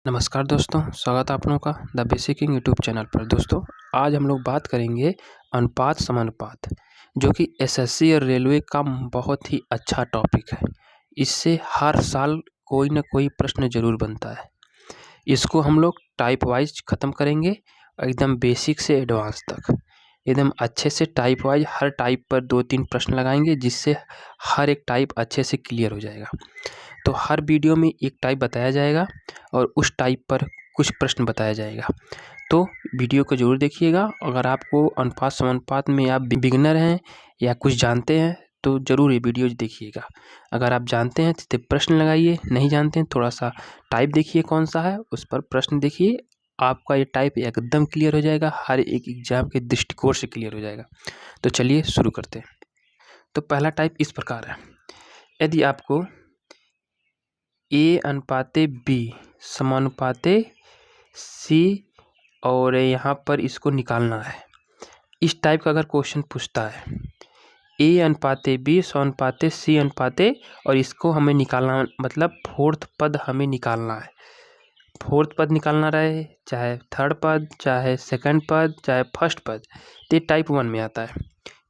नमस्कार दोस्तों, स्वागत है आप लोगों का द बेसिकिंग यूट्यूब चैनल पर। दोस्तों, आज हम लोग बात करेंगे अनुपात समानुपात, जो कि एसएससी और रेलवे का बहुत ही अच्छा टॉपिक है। इससे हर साल कोई ना कोई प्रश्न जरूर बनता है। इसको हम लोग टाइप वाइज ख़त्म करेंगे, एकदम बेसिक से एडवांस तक एकदम अच्छे से टाइप वाइज हर टाइप पर 2-3 प्रश्न लगाएंगे, जिससे हर एक टाइप अच्छे से क्लियर हो जाएगा। तो हर वीडियो में एक टाइप बताया जाएगा और उस टाइप पर कुछ प्रश्न बताया जाएगा। तो वीडियो को ज़रूर देखिएगा। अगर आपको अनुपात समानुपात में आप बिगिनर हैं या कुछ जानते हैं तो ज़रूर ये वीडियो देखिएगा। अगर आप जानते हैं तो प्रश्न लगाइए, नहीं जानते हैं थोड़ा सा टाइप देखिए कौन सा है, उस पर प्रश्न देखिए। आपका ये टाइप एकदम क्लियर हो जाएगा, हर एक एग्जाम के दृष्टिकोण से क्लियर हो जाएगा। तो चलिए शुरू करते हैं। तो पहला टाइप इस प्रकार है। यदि आपको A/B समानुपाते C और यहाँ पर इसको निकालना है, इस टाइप का अगर क्वेश्चन पूछता है A/B समानुपाते C/, और इसको हमें निकालना, मतलब फोर्थ पद हमें निकालना है। फोर्थ पद निकालना रहे, चाहे थर्ड पद, चाहे सेकंड पद, चाहे फर्स्ट पद, तो ये टाइप 1 में आता है।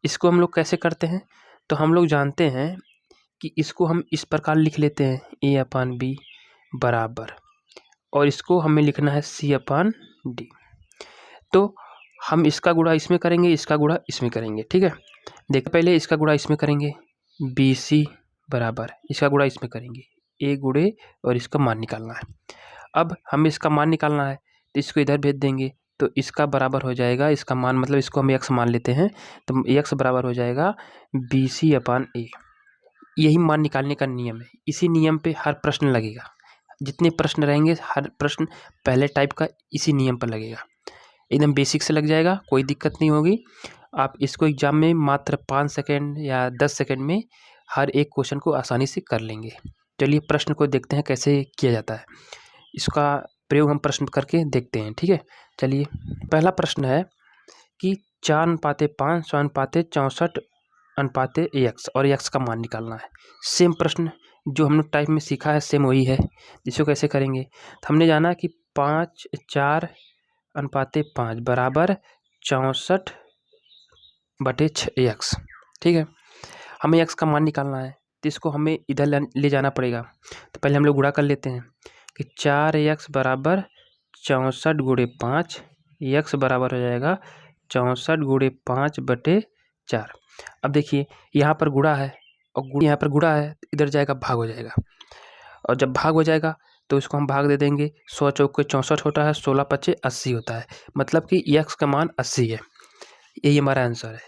इसको हम लोग कैसे करते हैं, तो हम लोग जानते हैं कि इसको हम इस प्रकार लिख लेते हैं A/B बराबर, और इसको हमें लिखना है C/D। तो हम इसका गुणा इसमें करेंगे, इसका गुणा इसमें करेंगे। ठीक है, देखिए पहले इसका गुणा इसमें करेंगे BC बराबर, इसका गुणा इसमें करेंगे A गुणे, और इसका मान निकालना है। अब हमें इसका मान निकालना है तो इसको इधर भेज देंगे, तो इसका बराबर हो जाएगा, इसका मान मतलब इसको हम x मान लेते हैं, तो x बराबर हो जाएगा BC/A। यही मान निकालने का नियम है। इसी नियम पे हर प्रश्न लगेगा। जितने प्रश्न रहेंगे हर प्रश्न पहले टाइप का इसी नियम पर लगेगा। एकदम बेसिक से लग जाएगा, कोई दिक्कत नहीं होगी। आप इसको एग्जाम में मात्र 5 सेकंड या 10 सेकंड में हर एक क्वेश्चन को आसानी से कर लेंगे। चलिए प्रश्न को देखते हैं कैसे किया जाता है। इसका प्रयोग हम प्रश्न करके देखते हैं। ठीक है, चलिए पहला प्रश्न है कि 4/5 64/64 और x का मान निकालना है। सेम प्रश्न जो हम लोग टाइप में सीखा है, सेम वही है। इसको कैसे करेंगे, तो हमने जाना कि 4/5 बराबर 64/6x। ठीक है, हमें x का मान निकालना है, तो इसको हमें इधर ले जाना पड़ेगा। तो पहले हम लोग गुणा कर लेते हैं कि 4x बराबर 64 गुणे 5, x बराबर हो जाएगा 64 गुणे 5/4। अब देखिए यहाँ पर गुणा है और यहाँ पर गुणा है, इधर जाएगा भाग हो जाएगा, और जब भाग हो जाएगा तो इसको हम भाग दे देंगे। 100 चौके 64 होता है, 16×5 80 होता है, मतलब कि x का मान 80 है। यही हमारा आंसर है।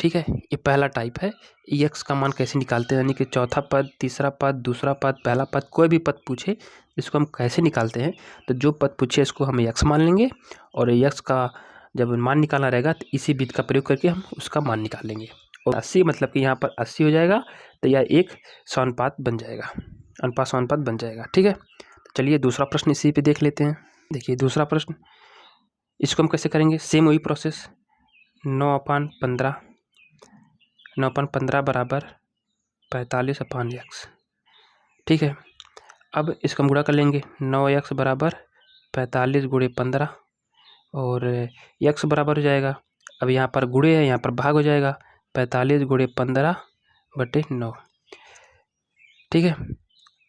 ठीक है, ये पहला टाइप है। x का मान कैसे निकालते हैं, यानी कि चौथा पद, तीसरा पद, दूसरा पद, पहला पद, कोई भी पद पूछे इसको हम कैसे निकालते हैं। तो जो पद पूछे इसको हम x मान लेंगे, और x का जब मान निकालना रहेगा तो इसी विधि का प्रयोग करके हम उसका मान निकाल लेंगे। और 80 मतलब कि यहाँ पर 80 हो जाएगा, तो यह एक समानुपात बन जाएगा, अनुपात समानुपात बन जाएगा। ठीक है, तो चलिए दूसरा प्रश्न इसी पे देख लेते हैं। देखिए दूसरा प्रश्न, इसको हम कैसे करेंगे, सेम वही प्रोसेस। 9/15 बराबर 45/x। ठीक है, अब इसको हम गुणा कर लेंगे। 9x बराबर 45 गुणे 15, और x बराबर हो जाएगा, अब यहाँ पर गुणे है, यहाँ पर भाग हो जाएगा, 45 गुणे 15/9। ठीक है,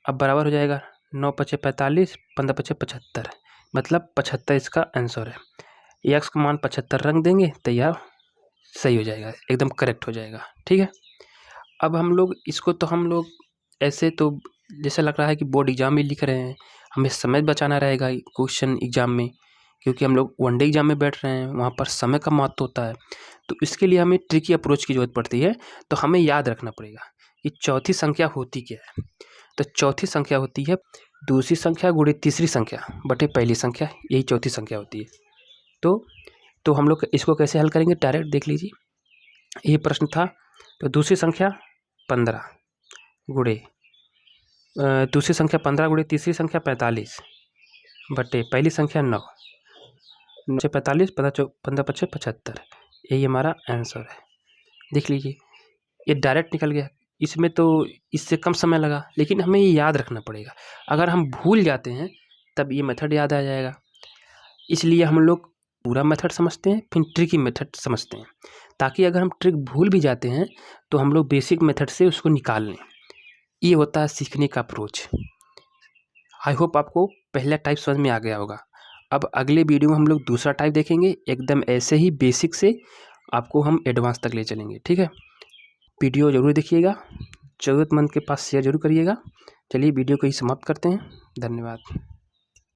अब बराबर हो जाएगा 9×5 45, 15×5 75, मतलब 75 इसका आंसर है। x का मान 75 रख देंगे तो यह सही हो जाएगा, एकदम करेक्ट हो जाएगा। ठीक है, अब हम लोग इसको तो हम लोग ऐसे तो जैसे लग रहा है कि बोर्ड एग्जाम में लिख रहे हैं, हमें समय बचाना रहेगा क्वेश्चन एग्जाम में, क्योंकि हम लोग वनडे एग्जाम में बैठ रहे हैं, वहाँ पर समय का महत्व होता है। तो इसके लिए हमें ट्रिकी अप्रोच की जरूरत पड़ती है। तो हमें याद रखना पड़ेगा कि चौथी संख्या होती क्या है। तो चौथी संख्या होती है दूसरी संख्या गुणे तीसरी संख्या बटे पहली संख्या, यही चौथी संख्या होती है। तो हम लोग इसको कैसे हल करेंगे, डायरेक्ट देख लीजिए। ये प्रश्न था, तो दूसरी संख्या 15 गुणे दूसरी संख्या 15 गुणे तीसरी संख्या 45 बटे पहली संख्या 9, 45, 15×5 75, यही हमारा आंसर है। देख लीजिए ये डायरेक्ट निकल गया। इसमें तो इससे कम समय लगा, लेकिन हमें ये याद रखना पड़ेगा। अगर हम भूल जाते हैं तब ये मेथड याद आ जाएगा। इसलिए हम लोग पूरा मेथड समझते हैं, फिर ट्रिकी मेथड समझते हैं, ताकि अगर हम ट्रिक भूल भी जाते हैं तो हम लोग बेसिक मेथड से उसको निकाल लें। ये होता है सीखने का अप्रोच। आई होप आपको पहला टाइप समझ में आ गया होगा। अब अगले वीडियो में हम लोग दूसरा टाइप देखेंगे, एकदम ऐसे ही बेसिक से आपको हम एडवांस तक ले चलेंगे। ठीक है, वीडियो ज़रूर देखिएगा, ज़रूरतमंद के पास शेयर जरूर करिएगा। चलिए वीडियो को ही समाप्त करते हैं। धन्यवाद।